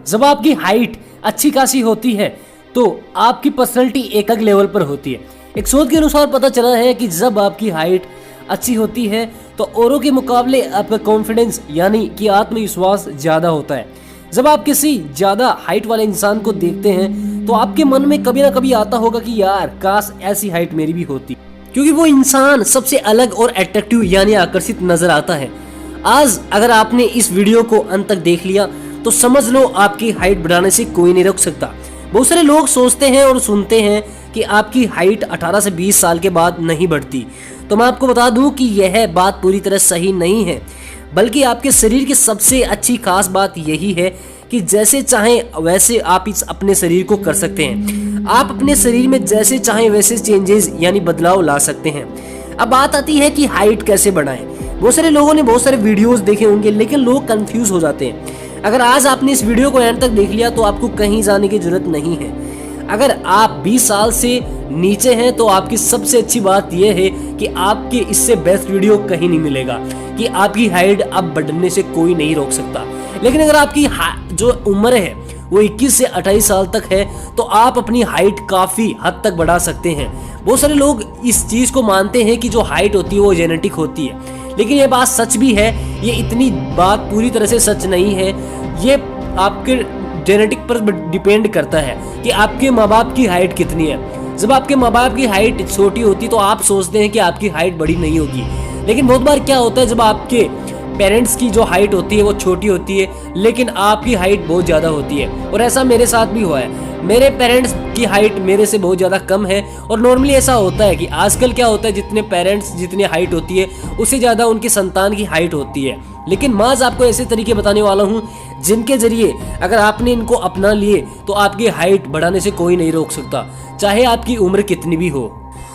जब आपकी हाइट अच्छी खासी होती है तो आपकी पर्सनैलिटी एक अलग लेवल पर होती है। एक शोध के अनुसार पता चला है कि जब आपकी हाइट अच्छी होती है तो औरों के मुकाबले आपका कॉन्फिडेंस यानी कि आत्मविश्वास ज़्यादा होता है। जब आप किसी ज़्यादा हाइट वाले इंसान को देखते हैं तो आपके मन में कभी ना कभी आता होगा कि यार काश ऐसी हाइट मेरी भी होती, क्योंकि वो इंसान सबसे अलग और अट्रैक्टिव यानी आकर्षित नजर आता है। आज अगर आपने इस वीडियो को अंत तक देख लिया तो समझ लो आपकी हाइट बढ़ाने से कोई नहीं रोक सकता। बहुत सारे लोग सोचते हैं और सुनते हैं कि आपकी हाइट 18 से 20 साल के बाद नहीं बढ़ती, तो मैं आपको बता दूं कि यह बात पूरी तरह सही नहीं है, बल्कि आपके शरीर की सबसे अच्छी खास बात यही है कि जैसे चाहें वैसे आप इस अपने शरीर को कर सकते हैं। आप अपने शरीर में जैसे चाहें वैसे चेंजेस यानी बदलाव ला सकते हैं। अब बात आती है कि हाइट कैसे बढ़ाएं। बहुत सारे लोगों ने बहुत सारे वीडियोस देखे होंगे, लेकिन लोग कंफ्यूज हो जाते हैं। अगर आज आपने इस वीडियो को एंड तक देख लिया तो आपको कहीं जाने की जरूरत नहीं है। अगर आप 20 साल से नीचे हैं तो आपकी सबसे अच्छी बात यह है कि आपके इससे बेस्ट वीडियो कहीं नहीं मिलेगा कि आपकी हाइट अब बढ़ने से कोई नहीं रोक सकता। लेकिन अगर आपकी जो उम्र है वो 21 से 28 साल तक है तो आप अपनी हाइट काफ़ी हद तक बढ़ा सकते हैं। बहुत सारे लोग इस चीज़ को मानते हैं कि जो हाइट होती है वो जेनेटिक होती है, लेकिन ये बात सच भी है। ये इतनी बात पूरी तरह से सच नहीं है। ये आपके जेनेटिक पर डिपेंड करता है कि आपके माँ बाप की हाइट कितनी है। जब आपके माँ बाप की हाइट छोटी होती तो आप सोचते हैं कि आपकी हाइट बड़ी नहीं होगी, लेकिन बहुत बार क्या होता है जब आपके पेरेंट्स की जो हाइट होती है वो छोटी होती है लेकिन आपकी हाइट बहुत ज़्यादा होती है। और ऐसा मेरे साथ भी हुआ है। मेरे पेरेंट्स की हाइट मेरे से बहुत ज़्यादा कम है और नॉर्मली ऐसा होता है कि आजकल क्या होता है जितने पेरेंट्स जितनी हाइट होती है उससे ज़्यादा उनकी संतान की हाइट होती है। लेकिन मैं आज आपको ऐसे तरीके बताने वाला हूँ जिनके जरिए अगर आपने इनको अपना लिए तो आपकी हाइट बढ़ाने से कोई नहीं रोक सकता, चाहे आपकी उम्र कितनी भी हो।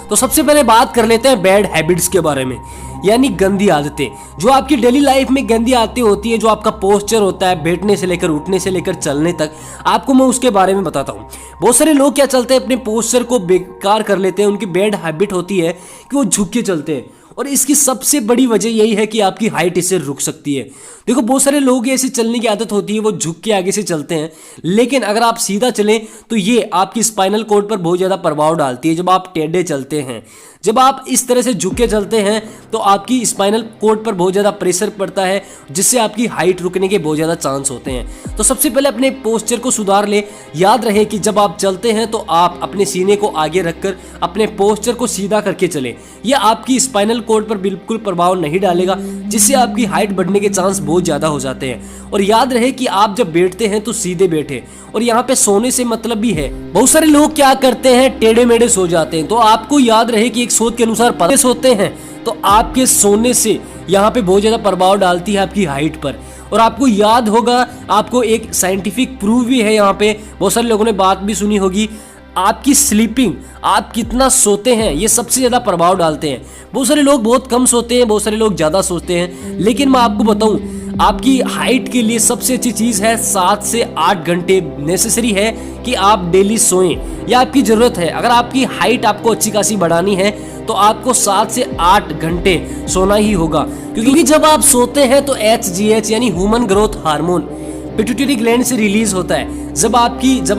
तो सबसे पहले बात कर लेते हैं बैड हैबिट्स के बारे में, यानी गंदी आदतें। जो आपकी डेली लाइफ में गंदी आदतें होती है, जो आपका पोस्चर होता है बैठने से लेकर उठने से लेकर चलने तक, आपको मैं उसके बारे में बताता हूँ। बहुत सारे लोग क्या चलते हैं अपने पोस्चर को बेकार कर लेते हैं। उनकी बैड हैबिट होती है कि वो झुक के चलते हैं और इसकी सबसे बड़ी वजह यही है कि आपकी हाइट इससे रुक सकती है। देखो बहुत सारे लोग ऐसे चलने की आदत होती है वो झुक के आगे से चलते हैं, लेकिन अगर आप सीधा चलें तो ये आपकी स्पाइनल कॉर्ड पर बहुत ज़्यादा प्रभाव डालती है। जब आप टेढ़े चलते हैं, जब आप इस तरह से झुक के चलते हैं तो आपकी स्पाइनल कॉर्ड पर बहुत ज़्यादा प्रेशर पड़ता है, जिससे आपकी हाइट रुकने के बहुत ज़्यादा चांस होते हैं। तो सबसे पहले अपने पोस्चर को सुधार ले। याद रहे कि जब आप चलते हैं तो आप अपने सीने को आगे रखकर अपने पोस्चर को सीधा करके चलें। यह आपकी स्पाइनल कॉर्ड पर बिल्कुल प्रभाव नहीं डालेगा, जिससे आपकी हाइट बढ़ने के चांस बहुत ज़्यादा हो जाते हैं। और याद रहे कि आप जब बैठते हैं तो सीधे बैठे, और यहाँ पे सोने से मतलब भी है। बहुत सारे लोग क्या करते हैं टेढ़े मेढ़े सो जाते हैं। तो आपको याद रहे कि एक शोध के अनुसार पतले सोते हैं तो आपके सोने से यहाँ पे बहुत ज्यादा प्रभाव डालती है आपकी हाइट पर। और आपको याद होगा, आपको एक साइंटिफिक प्रूफ भी है, यहाँ पे बहुत सारे लोगों ने बात भी सुनी होगी, आपकी स्लीपिंग, आप कितना सोते हैं ये सबसे ज्यादा प्रभाव डालते हैं। बहुत सारे लोग बहुत कम सोते हैं, बहुत सारे लोग ज्यादा सोते हैं, लेकिन मैं आपको बताऊं आपकी हाइट के लिए सबसे अच्छी चीज है 7 से 8 घंटे नेसेसरी है कि आप डेली सोएं। यह आपकी जरूरत है। अगर आपकी हाइट आपको अच्छी खासी बढ़ानी है तो आपको 7 से 8 घंटे सोना ही होगा, क्योंकि जब आप सोते हैं तो HGH यानी human growth hormone pituitary gland से रिलीज होता है। जब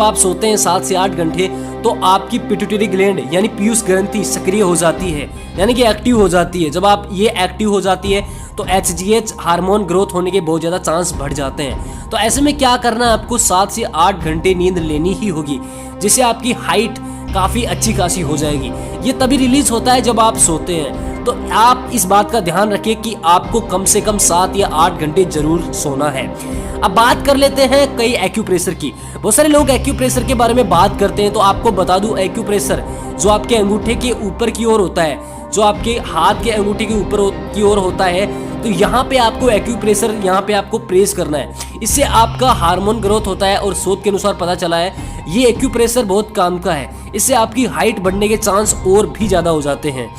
आप सोते हैं 7 से 8 घंटे तो आपकी पिट्यूटरी ग्लैंड यानी पीयूष ग्रंथि सक्रिय हो जाती है, यानी कि एक्टिव हो जाती है। जब आप ये एक्टिव हो जाती है तो HGH हार्मोन ग्रोथ होने के बहुत ज़्यादा चांस बढ़ जाते हैं। तो ऐसे में क्या करना है, आपको 7 से 8 घंटे नींद लेनी ही होगी, जिससे आपकी हाइट काफ़ी अच्छी खासी हो जाएगी। ये तभी रिलीज होता है जब आप सोते हैं। तो आप इस बात का ध्यान रखें कि आपको कम से कम 7 या 8 घंटे जरूर सोना है। अब बात कर लेते हैं कई एक्यूप्रेशर की। बहुत सारे लोग एक्यूप्रेशर के बारे में बात करते हैं, तो आपको बता दूं एक्यूप्रेशर जो आपके अंगूठे के ऊपर की ओर होता है, जो आपके हाथ के अंगूठे के ऊपर की ओर होता है, तो यहाँ पे आपको एक्यूप्रेशर यहाँ पे आपको प्रेस करना है। इससे आपका हार्मोन ग्रोथ होता है और शोध के अनुसार पता चला है ये एक्यूप्रेशर बहुत काम का है। इससे आपकी हाइट बढ़ने के चांस और भी ज़्यादा हो जाते हैं।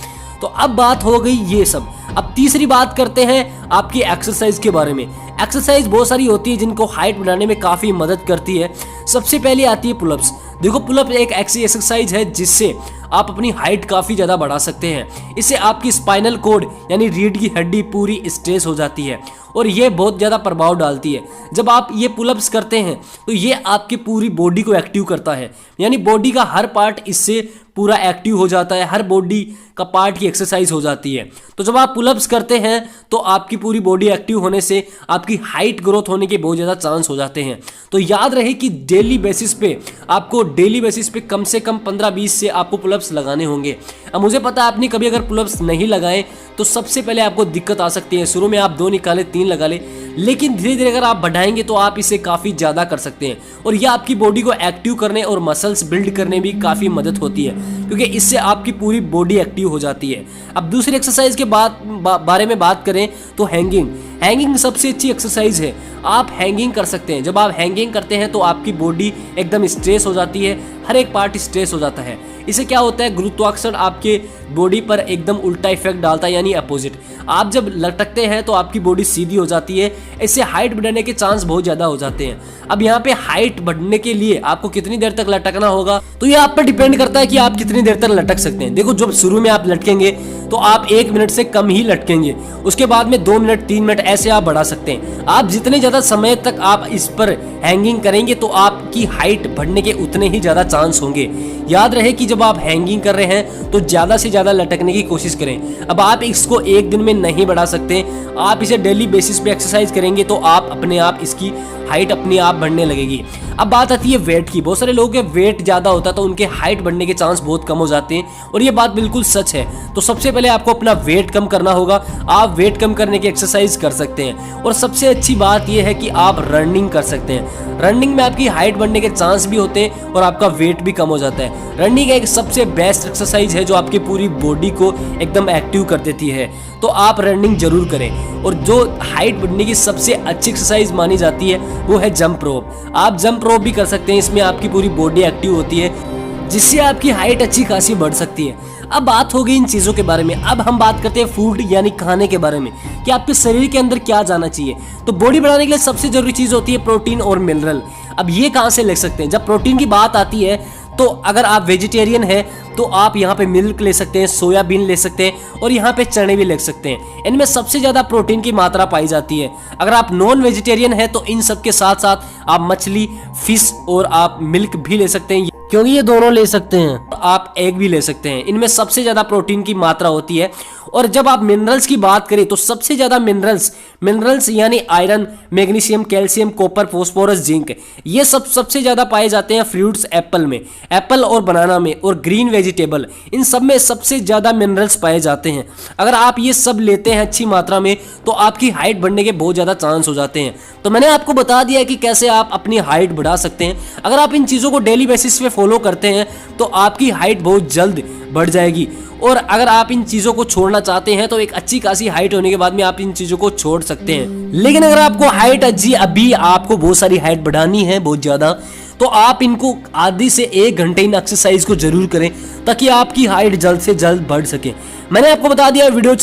तो अब बात हो गई ये सब। अब तीसरी बात करते हैं आपकी एक्सरसाइज के बारे में। एक्सरसाइज बहुत सारी होती है जिनको हाइट बढ़ाने में काफ़ी मदद करती है। सबसे पहले आती है पुलअप्स। देखो पुलअप एक ऐसी एक्सरसाइज है जिससे आप अपनी हाइट काफी ज्यादा बढ़ा सकते हैं। इससे आपकी स्पाइनल कोड यानी रीढ़ की हड्डी पूरी स्ट्रेच हो जाती है और ये बहुत ज़्यादा प्रभाव डालती है। जब आप ये पुलअप्स करते हैं तो ये आपकी पूरी बॉडी को एक्टिव करता है, यानी बॉडी का हर पार्ट इससे पूरा एक्टिव हो जाता है, हर बॉडी का पार्ट की एक्सरसाइज हो जाती है। तो जब आप पुलअप्स करते हैं तो आपकी पूरी बॉडी एक्टिव होने से आपकी हाइट ग्रोथ होने के बहुत ज़्यादा चांस हो जाते हैं। तो याद रहे कि डेली बेसिस पे कम से कम 15-20 से आपको पुलअप्स लगाने होंगे। अब मुझे पता है आपने कभी अगर पुलअप्स नहीं लगाए तो सबसे पहले आपको दिक्कत आ सकती है। शुरू में आप 2 निकाले 3 लगा ले, लेकिन धीरे धीरे अगर आप बढ़ाएंगे तो आप इसे काफ़ी ज़्यादा कर सकते हैं और यह आपकी बॉडी को एक्टिव करने और मसल्स बिल्ड करने में काफ़ी मदद होती है, क्योंकि इससे आपकी पूरी बॉडी एक्टिव हो जाती है। अब दूसरी एक्सरसाइज के बारे में बात करें तो हैंगिंग सबसे अच्छी एक्सरसाइज है। आप हैंगिंग कर सकते हैं। जब आप हैंगिंग करते हैं तो आपकी बॉडी एकदम स्ट्रेस हो जाती है, हर एक पार्ट स्ट्रेस हो जाता है। इससे क्या होता है, गुरुत्वाकर्षण आपके बॉडी पर एकदम उल्टा इफेक्ट डालता है, यानी अपोजिट। आप जब लटकते हैं तो आपकी बॉडी सीधी हो जाती है, इससे हाइट बढ़ने के चांस बहुत ज़्यादा हो जाते हैं। अब यहाँ पे हाइट बढ़ने के लिए आपको कितनी देर तक लटकना होगा तो ये आप पर डिपेंड करता है कि आप कितनी देर तक लटक सकते हैं। देखो, जब शुरू में आप लटकेंगे तो आप 1 मिनट से कम ही लटकेंगे, उसके बाद में 2 मिनट 3 मिनट ऐसे आप बढ़ा सकते हैं। आप जितने ज़्यादा समय तक आप इस पर हैंगिंग करेंगे तो आपकी हाइट बढ़ने के उतने ही ज़्यादा चांस होंगे। याद रहे कि जब आप हैंगिंग कर रहे हैं तो ज़्यादा से ज़्यादा लटकने की कोशिश करें। अब आप इसको एक दिन में नहीं बढ़ा सकते, आप इसे डेली बेसिस पे एक्सरसाइज करेंगे तो आप अपने आप इसकी हाइट अपने आप बढ़ने लगेगी। अब बात आती है वेट की। बहुत सारे लोगों के वेट ज़्यादा होता है तो उनके हाइट बढ़ने के चांस बहुत कम हो जाते हैं और ये बात बिल्कुल सच है। तो सबसे पहले आपको अपना वेट कम करना होगा। आप वेट कम करने की एक्सरसाइज कर सकते हैं और सबसे अच्छी बात यह है कि आप रनिंग कर सकते हैं। रनिंग में आपकी हाइट बढ़ने के चांस भी होते हैं और आपका वेट भी कम हो जाता है। रनिंग एक सबसे बेस्ट एक्सरसाइज है जो आपकी पूरी बॉडी को एकदम एक्टिव कर देती है, तो आप रनिंग जरूर करें। और जो हाइट बढ़ने की सबसे अच्छी एक्सरसाइज मानी जाती है वो है जंप रोप। आप जंप रोप भी कर सकते हैं, इसमें आपकी पूरी बॉडी एक्टिव होती है जिससे आपकी हाइट अच्छी खासी बढ़ सकती है। अब बात हो गई इन चीज़ों के बारे में। अब हम बात करते हैं फूड यानी खाने के बारे में कि आपके शरीर के अंदर क्या जाना चाहिए। तो बॉडी बढ़ाने के लिए सबसे जरूरी चीज़ होती है प्रोटीन और मिनरल। अब ये कहाँ से ले सकते हैं? जब प्रोटीन की बात आती है तो अगर आप वेजिटेरियन हैं तो आप यहाँ पे मिल्क ले सकते हैं, सोयाबीन ले सकते हैं और यहाँ पे चने भी ले सकते हैं। इनमें सबसे ज़्यादा प्रोटीन की मात्रा पाई जाती है। अगर आप नॉन वेजिटेरियन हैं तो इन सब के साथ साथ आप मछली, फिश और आप मिल्क भी ले सकते हैं, क्योंकि ये दोनों ले सकते हैं। आप एग भी ले सकते हैं, इनमें सबसे ज़्यादा प्रोटीन की मात्रा होती है। और जब आप मिनरल्स की बात करें तो सबसे ज़्यादा मिनरल्स यानी iron, magnesium, calcium, copper, phosphorus, zinc, ये सबसे ज़्यादा पाए जाते हैं फ्रूट्स, एप्पल और बनाना में और ग्रीन वेजिटेबल, इन सब में सबसे ज़्यादा मिनरल्स पाए जाते हैं। अगर आप ये सब लेते हैं अच्छी मात्रा में तो आपकी हाइट बढ़ने के बहुत ज़्यादा चांस हो जाते हैं। तो मैंने आपको बता दिया कि कैसे आप अपनी हाइट बढ़ा सकते हैं। अगर आप इन चीज़ों को डेली बेसिस पे फॉलो करते हैं तो आपकी हाइट बहुत जल्द बढ़ जाएगी। और अगर आप इन चीज़ों को छोड़ना चाहते हैं तो एक अच्छी खासी हाइट होने के बाद में आप इन चीज़ों को छोड़ सकते हैं। लेकिन अगर आपको हाइट अभी आपको बहुत सारी हाइट बढ़ानी है बहुत ज़्यादा, तो आप इनको आधे से 1 घंटे इन एक्सरसाइज को जरूर करें ताकि आपकी हाइट जल्द से जल्द बढ़ सके। मैंने आपको बता दिया वीडियो